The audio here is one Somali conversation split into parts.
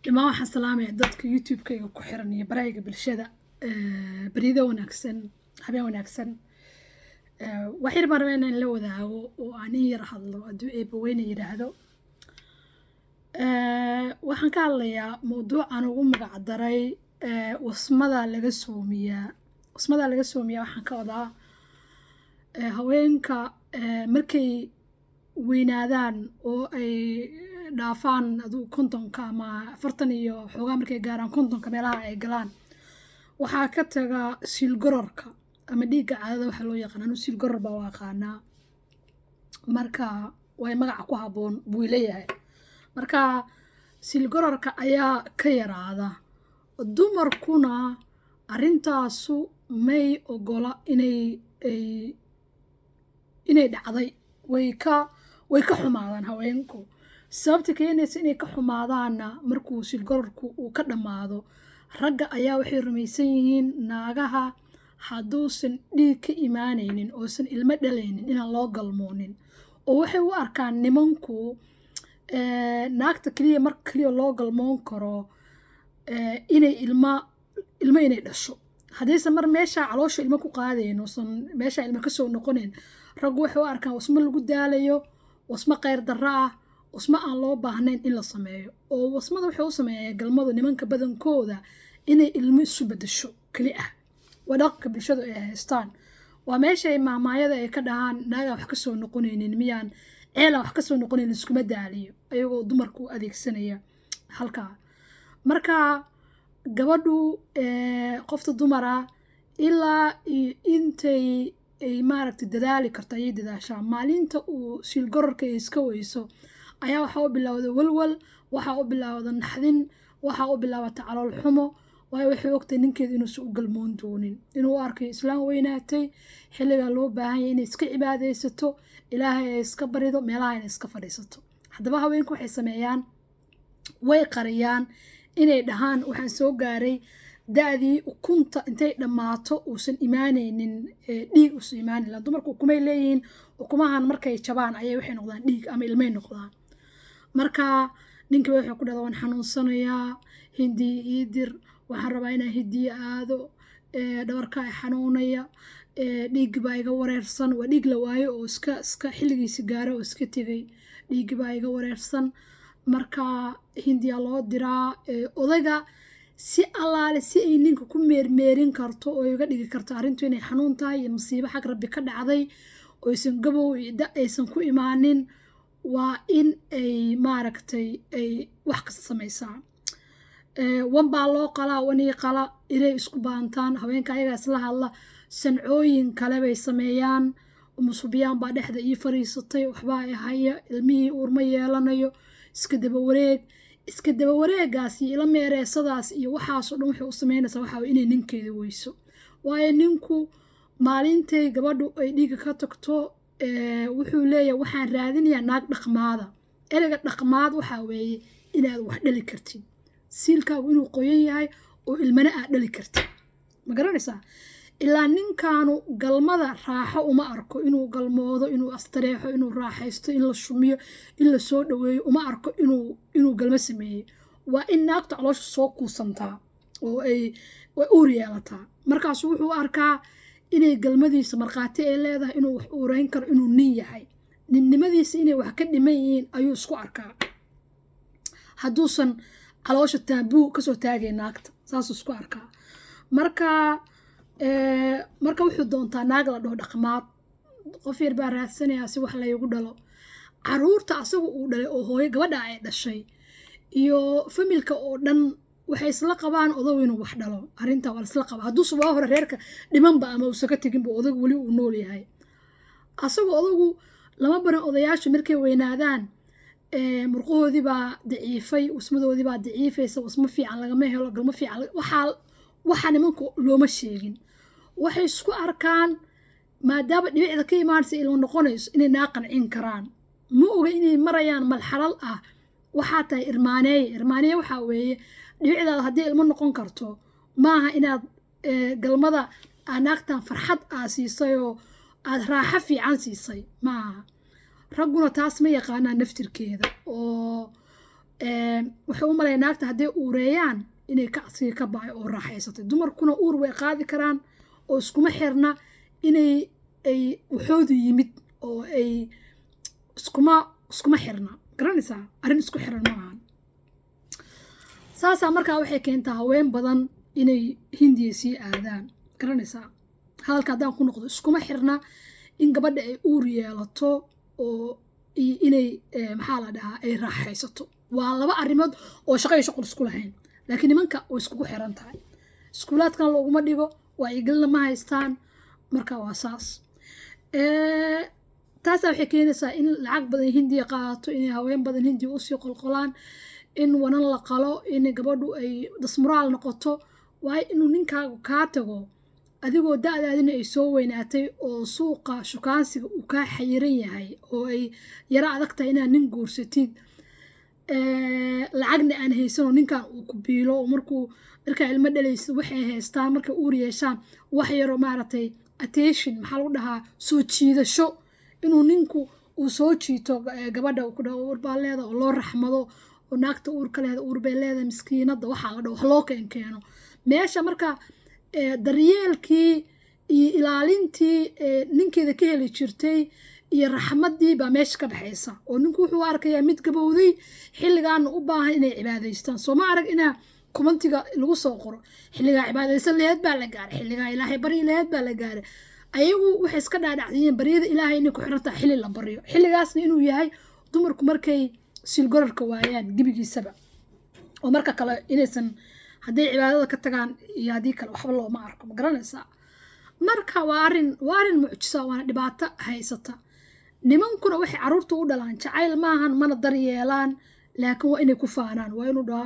لما waxaan salaamay dadka YouTube-kayga ku xiran iyo barayga bulshada bariida wanaagsan habeen wanaagsan waxaan rabaa inaan la wadaago oo aan yar hadlo aduu eeba weyn yiraahdo waxaan ka hadlayaa mowduucan ugu magac daray wasmada laga soomiyaa waxaan ka wadaa haweenka markay weynaadaan oo ay dhaafaan aduu kontonka ama 40 iyo xoogaa markay gaaraan kontonka meelaha ay galaan waxaa ka taga silgororka ama dhiigga caadada waxa loo yaqaan anu silgoror baa waaqaanaa marka way magac ku haboon buu leeyahay marka silgororka ayaa ka yaraada dumarkuna arintaasu may ogola inay dhacday way ka xumaadaan haweenku sababta keenaysa inay ka xumaadaana markuu silgororku uu ka dhamaado ragga ayaa waxay rumaysan yihiin naagaha hadduusan dhiig ka imaanaynin oosan ilmo dhalaynin inaan loo galmoonin oo waxay u arkaan nimanku naagta kaliya marka kaliya loo galmoon karo inay ilmo inay dhasho haddaysan mar meesha caloosha ilmo ku qaadayn oosan meesha ilmo ka soo noqonayn raggu waxay u arkaan wasmo lagu daalayo wasmo qayr darro ah wasmo aan loo baahnayn in la sameeyo oo wasmada waxay u sameeyaan galmadu nimanka badankooda inay ilmo isu bedesho kali ah wadaqka bulshada ay haystaan waa meesha ay maamaayada ay ka dhahaan naaga wax ka soo noqonaynin miyaan ceela wax ka soo noqonayn iskuma daaliyo ayagoo dumarku u adeegsanaya halkaa marka gabadhu qofta dumara ilaa intay ay maaragtay dadaali karto ayay dadaashaa maalinta uu silgororka iska weyso ayaa waxaa u bilowda walwal waxaa u bilowda naxdin waxaa u bilaabata calool xumo waayo waxay ogtay ninkeeda inuusan u galmoon doonin inuu arkay islaam weynaatay xilligaa loo baahan yahay inay iska cibaadaysato ilaahay ay iska barido meelaha inay iska fadhiisato haddaba haweenku waxay sameeyaan way qariyaan inay dhahaan waxaan soo gaaray da'dii ukunta intay dhammaato uusan imaanaynin dhiig uusan imaanayn dumarku ukumay leeyihiin ukumahan markay jabaan ayay waxay noqdaan dhiig ama ilmay noqdaan marka ninkiiba wuxuu ku dhahdaa waan xanuunsanayaa hindiya ii dir waxaan rabaa inaan hindiya aado dhabarka ay xanuunaya dhiiggi baa iga wareersan waa dhiig la waayo oo iska xilligiisi gaaro oo iska tegay dhiiggi baa iga wareersan marka hindiya loo diraa odayga si allaale si ay ninka ku meermeerin karto oo iga dhigi karto arrintu inay xanuun tahay iyo masiibo xag rabbi ka dhacday oo aysan gabow aysan ku imaanin waa in ay maaragtay ay wax kasta samaysaa wan baa loo qalaa wanii qala inay isku baantaan haweenka ayagaa isla hadla sancooyin kale bay sameeyaan umusubyaan baa dhexda ii fariisatay waxbaa ay haya ilmihii uurma yeelanayo iska daba wareegaas iyo ila meereesadaas iyo waxaasoo dhan waxay u samaynaysaa waxaa inay ninkeeda weyso waayo ninku maalintay gabadhu ay dhiiga ka tagto wuxuu leeyahay waxaan raadinayaa naag dhaqmaada ereyga dhaqmaad waxaa weeye inaad wax dhali kartid siilkaagu inuu qoyan yahay oo ilmana aad dhali kartid ma garanaysaa ilaa ninkaanu galmada raaxo uma arko inuu galmoodo inuu astareexo inuu raaxaysto in la shumiyo in la soo dhaweeyo uma arko inuu galmo sameeyey waa in naagta caloosha soo kuusantaa oo ay uur yeelataa markaasu wuxuu arkaa inay galmadiisa markhaati ay leedahay inuu wax uurayn karo inuu nin yahay ninnimadiisa inay wax ka dhiman yihiin ayuu isku arkaa hadduusan caloosha taabuu kasoo taagay naagta saasuu isku arkaa marka wuxuu doontaa naag la dhaho dhaqmaad qof yar baa raadsanayaa si wax laygu dhalo caruurta asagu uu dhalay oo hooyo gabadha ay dhashay iyo familka oo dhan waxay isla qabaan odagu inuu wax dhalo arrintaa waa isla qaba hadduu subaa hore reerka dhimanba ama uusan ka teginba odagu weli uu nool yahay asagu odagu lama baran odayaashu markay weynaadaan murqahoodii baa daciifay wasmadoodii baa daciifaysa wasmo fiican lagama helo galmo fiican waxaa nimanku looma sheegin waxay isku arkaan maadaama dhibicda ka imaanaysa ilmo noqonayso inay naa qancin karaan ma oga inay marayaan malxalal ah waxaa tahay irmaaneeye waxaa weeye dhibicdaada haddii ilmo noqon karto maaha inaad galmada naagtan farxad aa siisay oo aad raaxo fiican siisay maaha ragguna taas ma yaqaanaa naftirkeeda oo waxay u malayn naagta hadday uureeyaan inay kacsiga ka bacay oo raaxaysatay dumarkuna uur way qaadi karaan oo iskuma xirna inay ay waxoodu yimid oo ay iskuma xirna garanaysaa arrin isku xiran ma ahan saasaa markaa waxay keentaa haween badan inay hindiya sii aadaan garanaysaa hadalka haddaan ku noqdo iskuma xirna in gabadha ay uur yeelato oo inay maxaa la dhahaa ay raaxaysato waa laba arrimood oo shaqo iyo shaqul isku lahayn laakiin nimanka way iskugu xiran tahay iskuulaadkan looguma dhigo wacyigelina ma haystaan marka waa saas taasaa waxay keenaysaa in lacag badan hindiya qaadato inay haween badan hindiya usii qolqolaan in wanan la qalo in gabadhu ay dasmuraal noqoto waayo inuu ninkaagu kaa tago adigoo da-daadina ay soo weynaatay oo suuqa shukaansiga uu kaa xayiran yahay oo ay yaro adag tahay inaad nin guursatid lacagna aan haysanoo ninkan uu ku biilo oo markaa ilmo dhalaysa waxay haystaan markay uur yeeshaan wax yaroo maaragtay attention maxaa lagu dhahaa soo jiidasho inuu ninku uu soo jiito gabadha ku dhaho uur baa leeda oo loo raxmado oo naagta uurka leeda uur bay leeda miskiinada waxaa la dhaho wax loo keeno meesha marka daryeelkii iyo ilaalintii ninkeeda ka heli jirtay iyo raxmadii baa meesha ka baxaysa oo ninku wuxuu arkayaa mid gabowday xilligaana u baahan inay cibaadaystaan soo ma arag inaa kumantiga lagu soo qoro xilligaa cibaadaysan laheed baa la gaaray xilligaa ilaahay baryi laheed baa la gaaray ayagu waxay iska dhaadhacsiiyeen baryada ilaahay inay ku xirantaha xilli la baryo xilligaasna inuu yahay dumarku markay silgorarka waayaan gebigiisaba oo marka kale inaysan hadday cibaadada ka tagaan iyo haddii kale waxba looma arko ma garanaysaa marka waa arrin mucjisa waana dhibaato haysata nimankuna waxay carruurta u dhalaan jacayl maahan mana daryeelaan laakiin waa inay ku faanaan waa inuu dhaho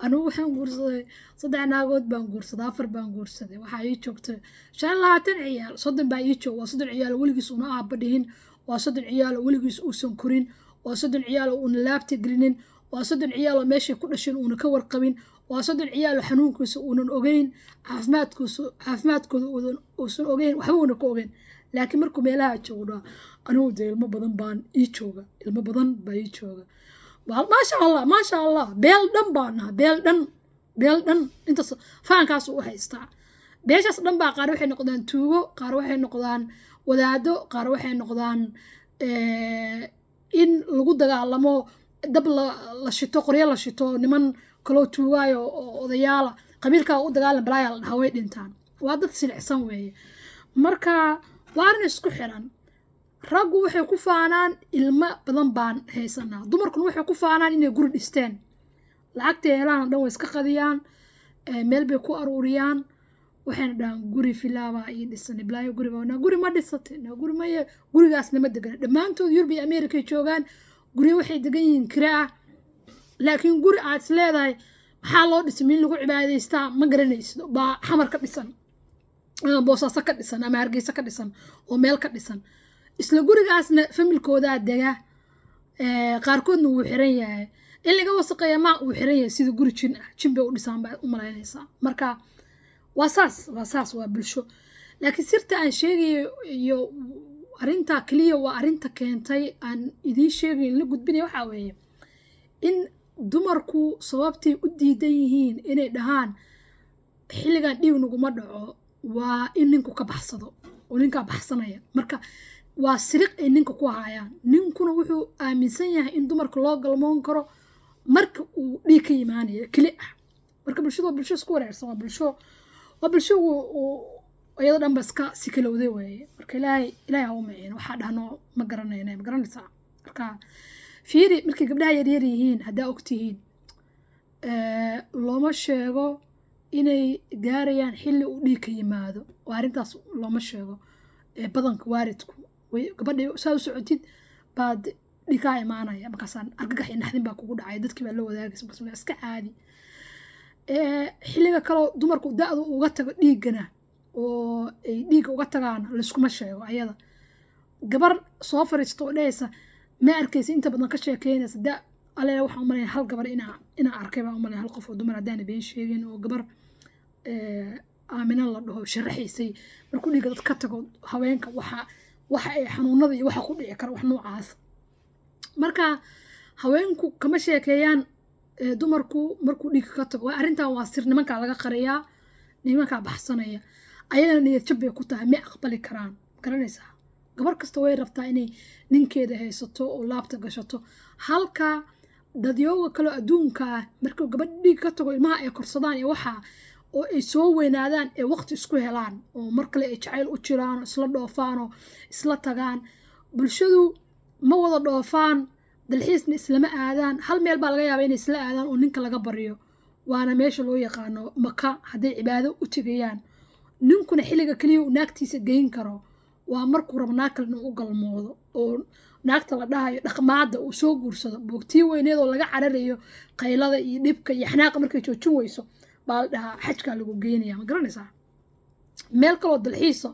anigu waxaan guursaday 3 naagood baan guursaday 4 baan guursaday waxaa ii joogtay 25 ciyaal 30 baa ii joog waa 30 ciyaal weligiis una aabba dhihin waa 30 ciyaal weligiis uusan korin waa 30 ciyaal una laabta gelinin waa 30 ciyaal meeshay ku dhashin una ka warqabin waa 30 ciyaal xanuunkiisa uunan ogeyn caafimaadkooda uusan ogeyn waxba una ka ogeyn laakiin markuu meelaha joogo anigu dee ilmo badan baan ii jooga ilmo badan baa ii jooga ما شاء الله بيل دم بانا بيل دم انت فان كاسو وحيستا بيشاس دم با قار waxay noqdaan tuugo qaar waxay noqdaan wadaado qaar waxay noqdaan in lagu dagaalamo dab la shito qoryo la shito niman kala tuugayo odayaala qabiilka u dagaalan balaayal haway dhintaan waa dad silicsan weeye marka waarna isku xiran raggu waxay ku faanaan ilmo badan baan haysanaa dumarkuna waxay ku faanaan inay guri dhisteen lacagta helaan dhan way iska qadiyaan meel bay ku aruuriyaan waxayna dhahaan guri filaaba iyo dhisanay bilaayo guri ma dhisatay guri maya gurigaasna ma degana dhammaantood Yurub iyo Ameerika joogaan guri waxay degan yihiin kiraa laakiin guri aad leedahay maxaa loo dhisay min lagu cibaadaystaa ma garanaysid baa xamar ka dhisan ama boosaaso ka dhisan ama Hargeysa ka dhisan oo meel ka dhisan isla gurigaasna familkooda dega qaarkoodna wuu xiran yahay in laga wasaqeeyo ma uu xiran yahay sida guri jin bay u dhisaan baa u malaynaysaa marka waa saas waa bulsho laakiin sirta aan sheegayo iyo arinta kaliya waa arinta keentay aan idiin sheegayn la gudbinay waxa weeye in dumarku sababtay u diidan yihiin inay dhahaan xilligan dhiig naguma dhaco waa in ninku ka baxsado oo ninka baxsanaya marka waa siriq ay ninka ku hayaan ninkuna wuxuu aaminsan yahay in dumarka loo galmoon karo marka uu dhiig ka yimaanayo kali ah marka bulsho isku wareersan waa bulsho iyada dhan ba iska si kalowday weeye marka ilaahay ha u maciin waxaa dhahno ma garanaysaa marka fiiri markay gabdhaha yaryar yihiin haddaa ogtihiin looma sheego inay gaarayaan xilli uu dhiig ka yimaado oo arrintaas looma sheego badanka waaridku gabadha saa u socotid baad dhigaa imaanaya markaasaan argagax iyo naxdin baa kugu dhacay dadkii baa la wadaagaysa markaas iska caadi xilliga kaloo dumarku da-du uga tago dhiigana oo ay dhiigga uga tagaan layskuma sheego ayada gabar soo fariisto oo dhahaysa ma arkaysa inta badan ka sheekeynaysa da aleela waxaan umalaya hal gabar inaa arkay baan umalaya hal qof oo dumar haddaana been sheegin oo gabar aamina la dhaho sharaxaysay markuu dhiigga dad ka tago haweenka waxa ay xanuunada iyo waxa ku dhici kara wax noocaas marka haweenku kama sheekeeyaan dumarku markuu dhiig ka tago arrintan waa sir nimanka laga qariyaa nimanka baxsanaya ayagana niyad jab bay ku tahay ma aqbali karaan garanaysaa gabar kasta way rabtaa inay ninkeeda haysato oo laabta gashato halka dadyooga kale adduunka markuu gabadh dhiig ka tago ilmaha ay korsadaan iyo waxa oo ay soo weynaadaan ee waqti isku helaan oo mar kale ay jacayl u jiraan isla dhoofaan oo isla tagaan bulshadu ma wada dhoofaan dalxiisna islama aadaan hal meel baa laga yaabaa inay isla aadaan oo ninka laga baryo waana meesha loo yaqaano maka hadday cibaado u tegayaan ninkuna xilliga kaliya uu naagtiisa geyn karo waa markuu rabo naag kalena u galmoodo oo naagta la dhahayo dhaqmaada uu soo guursado boogtii weyneed oo laga cararayo qaylada iyo dhibka iyo xanaaqa markay joojin weyso baa la dhahaa xajkaa lagu geynaya ma garanaysaa meel kaloo dalxiisa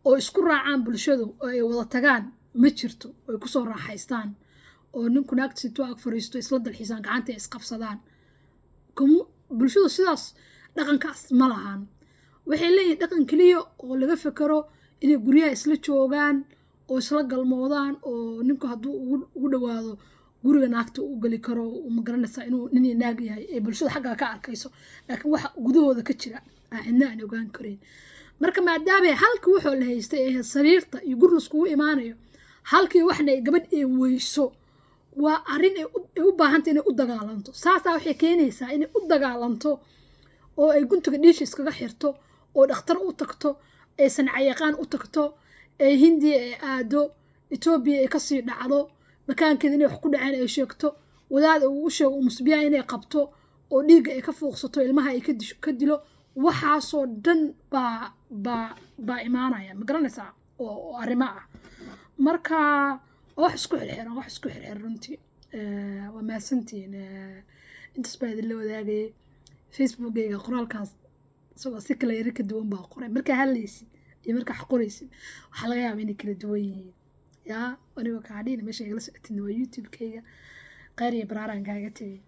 oo isku raacaan bulshadu oo ay wada tagaan ma jirto oo ay kusoo raaxaystaan oo ninku naagtiisa intuu ag fariisto isla dalxiisaan gacanta ay isqabsadaan bulshadu sidaas dhaqankaas ma lahan waxay leeyihin dhaqan keliya oo laga fekero inay guryaha isla joogaan oo isla galmoodaan oo ninku hadduu ugu dhawaado guriga naagta u geli karo ma garanaysaa inuu nin naag yahay ee bulshada xaggaa ka arkayso laakiin waxa gudahooda ka jira cidna aan ogaan karin marka maadaama halka wuxuu la haystay ee sariirta iyo gur laiskugu imaanayo halkii waxna gabadh ay weyso waa arrin ay u baahanta inay u dagaalanto saasaa waxay keenaysaa inay u dagaalanto oo ay guntiga dhiisha iskaga xirto oo dhakhtar u tagto ay sancayaqaan u tagto ay hindiya ay aado etoobiya ay kasii dhacdo makaankeeda inay wax ku dhaceen ay sheegto wadaad uu u sheego musbiyaa inay qabto oo dhiigga ay ka fuuqsato ilmaha ay ka dilo waxaasoo dhan baa imaanaya ma garanaysaa oo arrimo ah marka wax isku xirxiran runtii waa mahadsantihiin intaas baa idinla wadaagayay facebookgayga qoraalkaas isagoo si kala yari ka duwan baa qoray markaa hadlaysid iyo markaa qoraysid waxaa laga yaabaa inay kala duwan yihiin yaa anigoo kaadhiina meesha igala socotidna waa youtube-kayga khayr iyo baraaraan kaaga tegay